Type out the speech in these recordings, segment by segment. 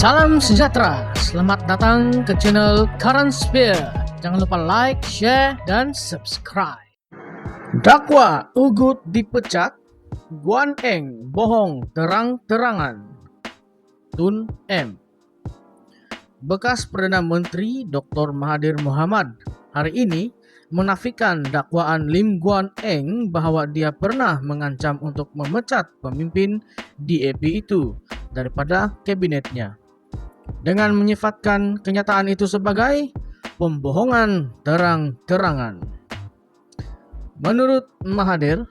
Salam sejahtera, selamat datang ke channel Current Sphere. Jangan lupa like, share, dan subscribe. Dakwa Ugut dipecat, Guan Eng bohong terang-terangan. Tun M. Bekas Perdana Menteri Dr. Mahathir Mohamad hari ini menafikan dakwaan Lim Guan Eng bahwa dia pernah mengancam untuk memecat pemimpin DAP itu daripada kabinetnya, dengan menyifatkan kenyataan itu sebagai pembohongan terang-terangan. Menurut Mahathir,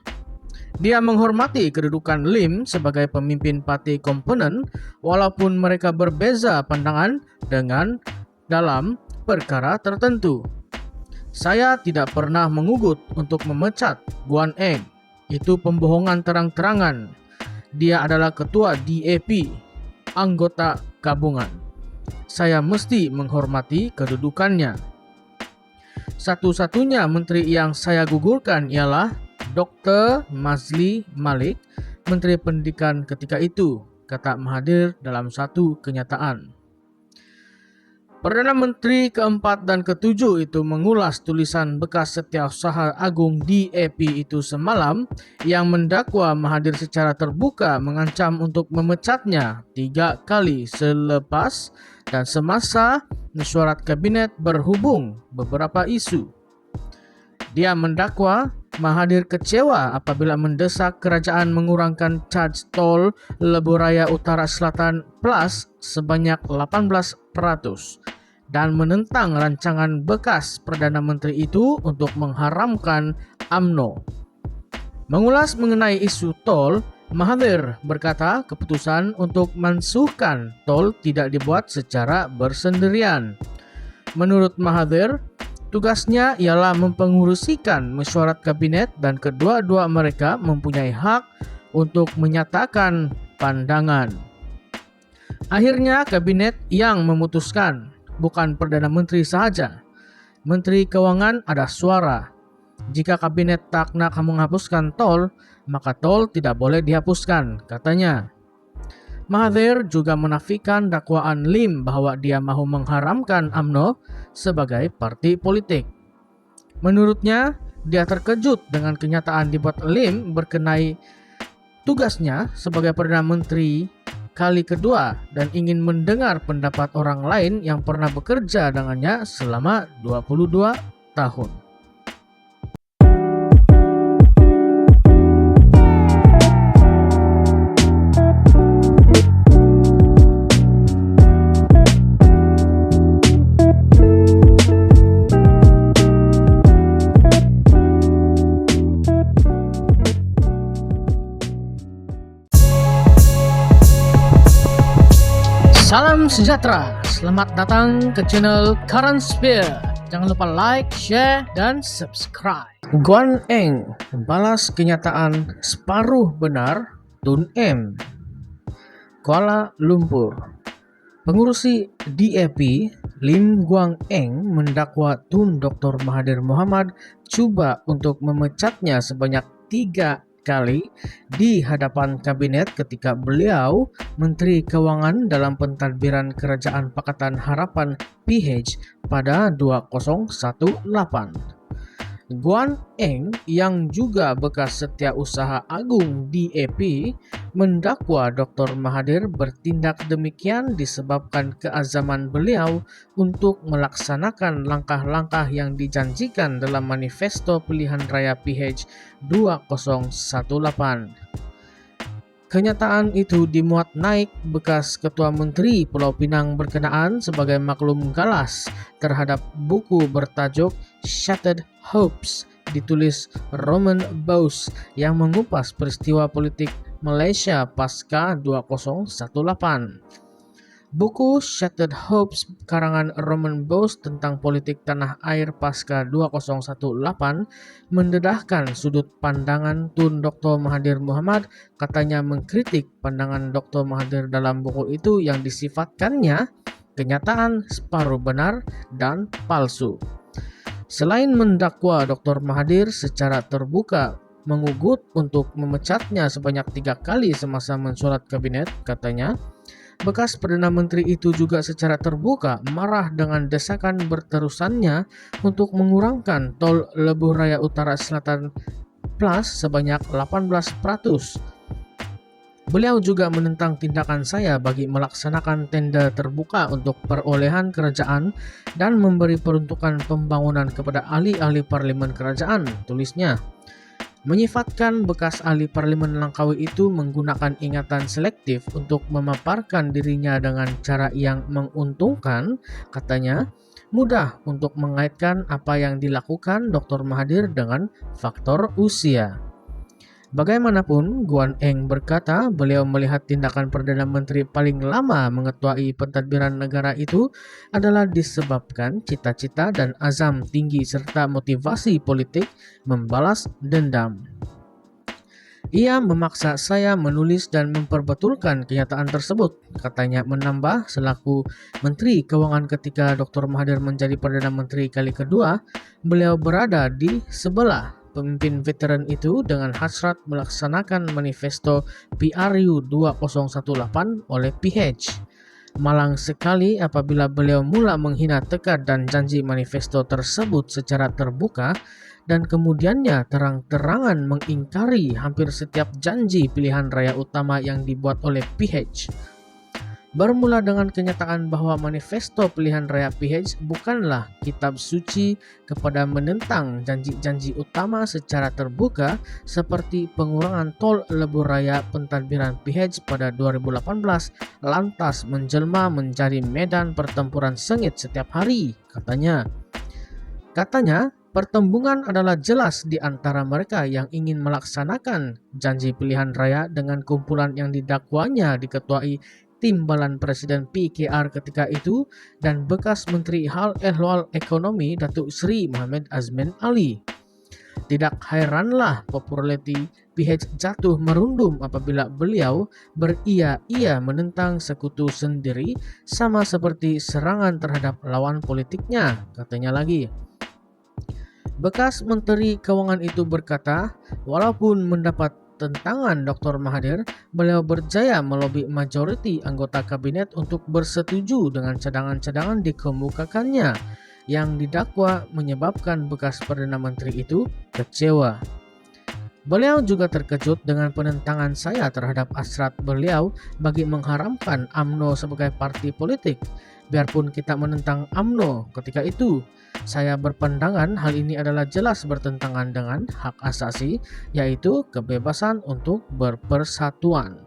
dia menghormati kedudukan Lim sebagai pemimpin parti komponen walaupun mereka berbeza pandangan dengan dalam perkara tertentu. Saya tidak pernah mengugut untuk memecat Guan Eng. Itu pembohongan terang-terangan. Dia adalah ketua DAP, anggota gabungan. Saya mesti menghormati kedudukannya. Satu-satunya menteri yang saya gugurkan ialah Dr. Mazli Malik, Menteri Pendidikan ketika itu, kata Mahathir dalam satu kenyataan. Perdana Menteri keempat dan ketujuh itu mengulas tulisan bekas Setiausaha Agung DAP itu semalam yang mendakwa Mahathir secara terbuka mengancam untuk memecatnya 3 kali selepas dan semasa mesyuarat kabinet berhubung beberapa isu. Dia mendakwa Mahathir kecewa apabila mendesak kerajaan mengurangkan caj tol Lebuh Raya Utara Selatan Plus sebanyak 18% dan menentang rancangan bekas Perdana Menteri itu untuk mengharamkan UMNO. Mengulas mengenai isu tol, Mahathir berkata keputusan untuk mansuhkan tol tidak dibuat secara bersendirian. Menurut Mahathir, tugasnya ialah mempengurusikan mesyuarat kabinet dan kedua-dua mereka mempunyai hak untuk menyatakan pandangan. Akhirnya kabinet yang memutuskan, bukan Perdana Menteri sahaja. Menteri Keuangan ada suara. Jika kabinet tak nak menghapuskan tol, maka tol tidak boleh dihapuskan, katanya. Mahathir juga menafikan dakwaan Lim bahwa dia mahu mengharamkan UMNO sebagai parti politik. Menurutnya, dia terkejut dengan kenyataan dibuat Lim berkenai tugasnya sebagai Perdana Menteri kali kedua dan ingin mendengar pendapat orang lain yang pernah bekerja dengannya selama 22 tahun. Salam sejahtera, selamat datang ke channel Current Sphere. Jangan lupa like, share, dan subscribe. Guan Eng balas kenyataan separuh benar Tun M. Kuala Lumpur. Pengurusi DAP Lim Guan Eng mendakwa Tun Dr. Mahathir Mohamad cuba untuk memecatnya sebanyak 3 kali di hadapan kabinet ketika beliau Menteri Keuangan dalam pentadbiran Kerajaan Pakatan Harapan PH pada 2018. Guan Eng yang juga bekas Setiausaha Agung DAP mendakwa Dr. Mahathir bertindak demikian disebabkan keazaman beliau untuk melaksanakan langkah-langkah yang dijanjikan dalam manifesto pilihan raya PH 2018. Kenyataan itu dimuat naik bekas Ketua Menteri Pulau Pinang berkenaan sebagai maklum galas terhadap buku bertajuk Shattered Hopes ditulis Roman Bose yang mengupas peristiwa politik Malaysia pasca 2018. Buku Shattered Hopes karangan Roman Bose tentang politik tanah air pasca 2018 mendedahkan sudut pandangan Tun Dr. Mahathir Mohamad, katanya mengkritik pandangan Dr. Mahathir dalam buku itu yang disifatkannya kenyataan separuh benar dan palsu. Selain mendakwa Dr. Mahathir secara terbuka mengugut untuk memecatnya sebanyak 3 kali semasa mensurat kabinet, katanya, Bekas Perdana Menteri itu juga secara terbuka marah dengan desakan berterusannya untuk mengurangkan tol Lebuh Raya Utara Selatan Plus sebanyak 18%. Beliau juga menentang tindakan saya bagi melaksanakan tender terbuka untuk perolehan kerajaan dan memberi peruntukan pembangunan kepada ahli-ahli parlimen kerajaan, tulisnya. Menyifatkan bekas ahli parlimen Langkawi itu menggunakan ingatan selektif untuk memaparkan dirinya dengan cara yang menguntungkan, katanya, mudah untuk mengaitkan apa yang dilakukan Dr. Mahathir dengan faktor usia. Bagaimanapun, Guan Eng berkata beliau melihat tindakan Perdana Menteri paling lama mengetuai pentadbiran negara itu adalah disebabkan cita-cita dan azam tinggi serta motivasi politik membalas dendam. Ia memaksa saya menulis dan memperbetulkan kenyataan tersebut, katanya menambah selaku Menteri Keuangan ketika Dr. Mahathir menjadi Perdana Menteri kali kedua, beliau berada di sebelah pemimpin veteran itu dengan hasrat melaksanakan manifesto PRU 2018 oleh PH. Malang sekali apabila beliau mula menghina tekad dan janji manifesto tersebut secara terbuka dan kemudiannya terang-terangan mengingkari hampir setiap janji pilihan raya utama yang dibuat oleh PH. Bermula dengan kenyataan bahwa manifesto pilihan raya PH bukanlah kitab suci kepada menentang janji-janji utama secara terbuka seperti pengurangan tol Lebuh Raya, pentadbiran PH pada 2018 lantas menjelma menjadi medan pertempuran sengit setiap hari, katanya. Pertembungan adalah jelas di antara mereka yang ingin melaksanakan janji pilihan raya dengan kumpulan yang didakwanya diketuai timbalan Presiden PKR ketika itu dan bekas Menteri Hal Ehwal Ekonomi Datuk Seri Mohamed Azmin Ali. Tidak heranlah populariti PH jatuh merundum apabila beliau beria-ia menentang sekutu sendiri sama seperti serangan terhadap lawan politiknya, katanya lagi. Bekas Menteri Keuangan itu berkata, walaupun mendapat tentangan Dr. Mahathir, beliau berjaya melobi majoriti anggota kabinet untuk bersetuju dengan cadangan-cadangan dikemukakannya yang didakwa menyebabkan bekas Perdana Menteri itu kecewa. Beliau juga terkejut dengan penentangan saya terhadap hasrat beliau bagi mengharamkan UMNO sebagai parti politik. Biarpun kita menentang UMNO ketika itu, saya berpandangan hal ini adalah jelas bertentangan dengan hak asasi, yaitu kebebasan untuk berpersatuan.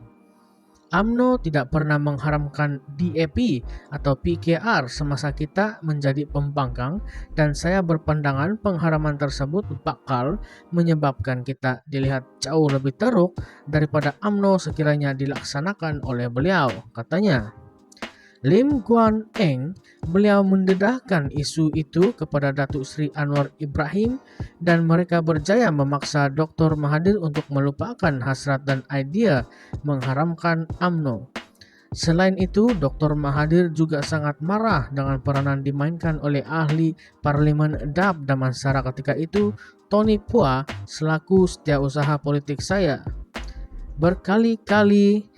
UMNO tidak pernah mengharamkan DAP atau PKR semasa kita menjadi pembangkang, dan saya berpandangan pengharaman tersebut bakal menyebabkan kita dilihat jauh lebih teruk daripada UMNO sekiranya dilaksanakan oleh beliau, katanya. Lim Guan Eng, beliau mendedahkan isu itu kepada Datuk Seri Anwar Ibrahim dan mereka berjaya memaksa Dr. Mahathir untuk melupakan hasrat dan idea mengharamkan UMNO. Selain itu, Dr. Mahathir juga sangat marah dengan peranan dimainkan oleh ahli Parlimen DAP Damansara ketika itu, Tony Phua, selaku setiausaha politik saya. Berkali-kali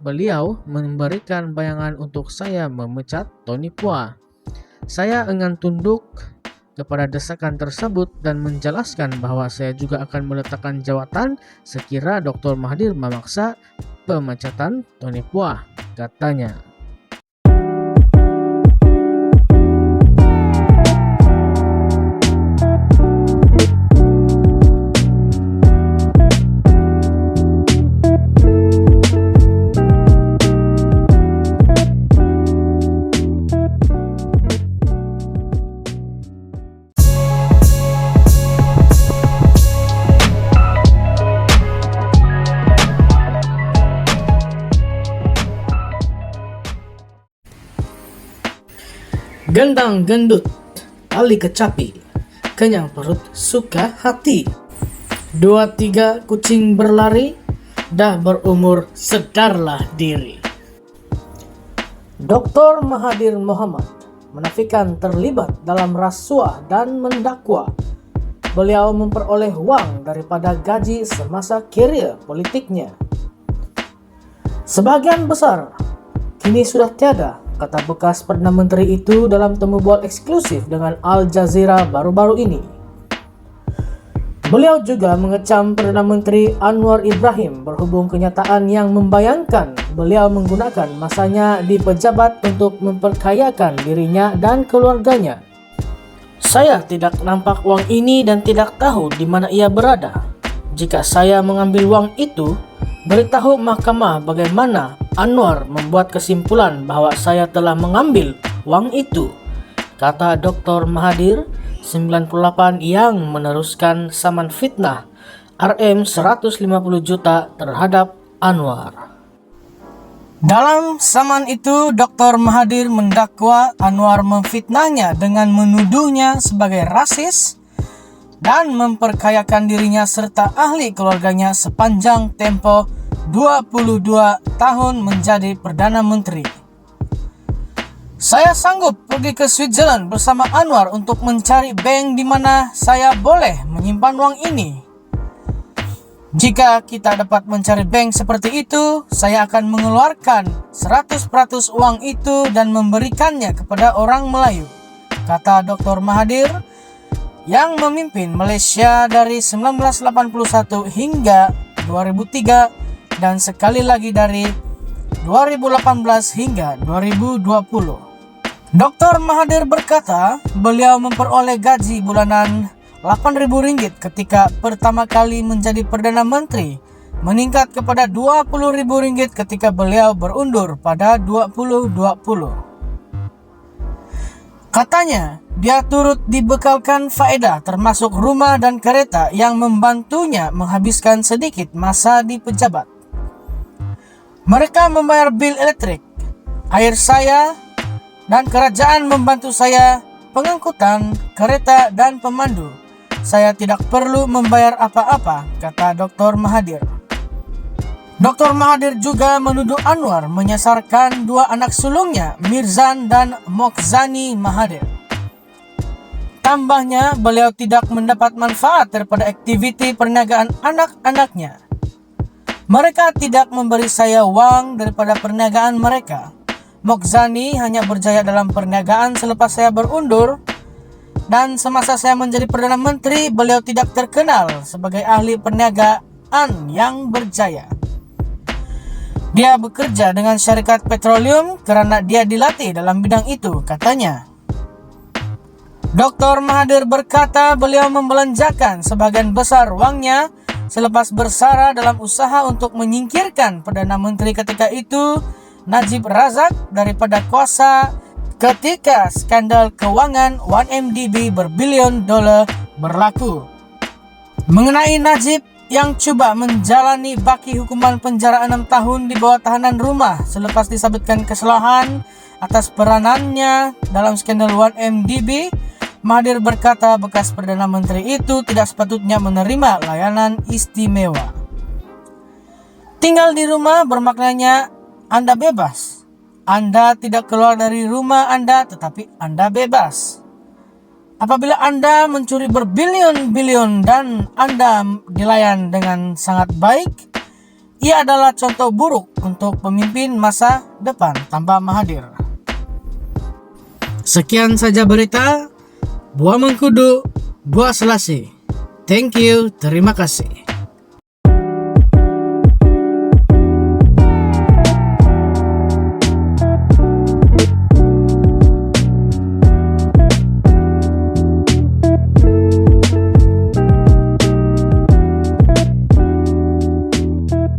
beliau memberikan bayangan untuk saya memecat Tony Phua. Saya enggan tunduk kepada desakan tersebut dan menjelaskan bahwa saya juga akan meletakkan jawatan sekira Dr. Mahathir memaksa pemecatan Tony Phua, katanya. Gendang gendut, tali kecapi, kenyang perut suka hati. 2-3 kucing berlari, dah berumur sedarlah diri. Dr. Mahathir Mohamad menafikan terlibat dalam rasuah dan mendakwa beliau memperoleh uang daripada gaji semasa karier politiknya. Sebagian besar kini sudah tiada, kata bekas Perdana Menteri itu dalam temu bual eksklusif dengan Al Jazeera baru-baru ini. Beliau juga mengecam Perdana Menteri Anwar Ibrahim berhubung kenyataan yang membayangkan beliau menggunakan masanya di pejabat untuk memperkayakan dirinya dan keluarganya. Saya tidak nampak wang ini dan tidak tahu di mana ia berada. Jika saya mengambil wang itu, beritahu mahkamah bagaimana Anwar membuat kesimpulan bahwa saya telah mengambil wang itu, kata Dr. Mahathir, 98 yang meneruskan saman fitnah Rm 150 juta terhadap Anwar. Dalam saman itu, Dr. Mahathir mendakwa Anwar memfitnahnya dengan menuduhnya sebagai rasis dan memperkayakan dirinya serta ahli keluarganya sepanjang tempo 22 tahun menjadi Perdana Menteri. Saya sanggup pergi ke Switzerland bersama Anwar untuk mencari bank di mana saya boleh menyimpan uang ini. Jika kita dapat mencari bank seperti itu, saya akan mengeluarkan 100% uang itu dan memberikannya kepada orang Melayu, kata Dr. Mahathir yang memimpin Malaysia dari 1981 hingga 2003 dan sekali lagi dari 2018 hingga 2020. Dr. Mahathir berkata beliau memperoleh gaji bulanan Rp8.000 ketika pertama kali menjadi Perdana Menteri, meningkat kepada Rp20.000 ketika beliau berundur pada 2020. Katanya, dia turut dibekalkan faedah termasuk rumah dan kereta yang membantunya menghabiskan sedikit masa di pejabat. Mereka membayar bil elektrik, air saya, dan kerajaan membantu saya pengangkutan, kereta, dan pemandu. Saya tidak perlu membayar apa-apa, kata Dr. Mahathir. Dr. Mahathir juga menuduh Anwar menyasarkan dua anak sulungnya, Mirzan dan Mokhzani Mahathir. Tambahnya, beliau tidak mendapat manfaat daripada aktiviti perniagaan anak-anaknya. Mereka tidak memberi saya wang daripada perniagaan mereka. Mokhzani hanya berjaya dalam perniagaan selepas saya berundur, dan semasa saya menjadi Perdana Menteri, beliau tidak terkenal sebagai ahli perniagaan yang berjaya. Dia bekerja dengan syarikat petroleum karena dia dilatih dalam bidang itu, katanya. Dr. Mahathir berkata beliau membelanjakan sebagian besar uangnya selepas bersara dalam usaha untuk menyingkirkan Perdana Menteri ketika itu, Najib Razak, daripada kuasa ketika skandal keuangan 1MDB berbilion dolar berlaku. Mengenai Najib yang coba menjalani baki hukuman penjara 6 tahun di bawah tahanan rumah selepas disabitkan kesalahan atas peranannya dalam skandal 1MDB, Mahathir berkata bekas Perdana Menteri itu tidak sepatutnya menerima layanan istimewa. Tinggal di rumah bermaknanya Anda bebas. Anda tidak keluar dari rumah Anda, tetapi Anda bebas. Apabila Anda mencuri berbilion-bilion dan Anda dilayan dengan sangat baik, ia adalah contoh buruk untuk pemimpin masa depan, tambah Mahathir. Sekian saja berita. Buah Mengkudu, buah Selasih. Thank you, terima kasih.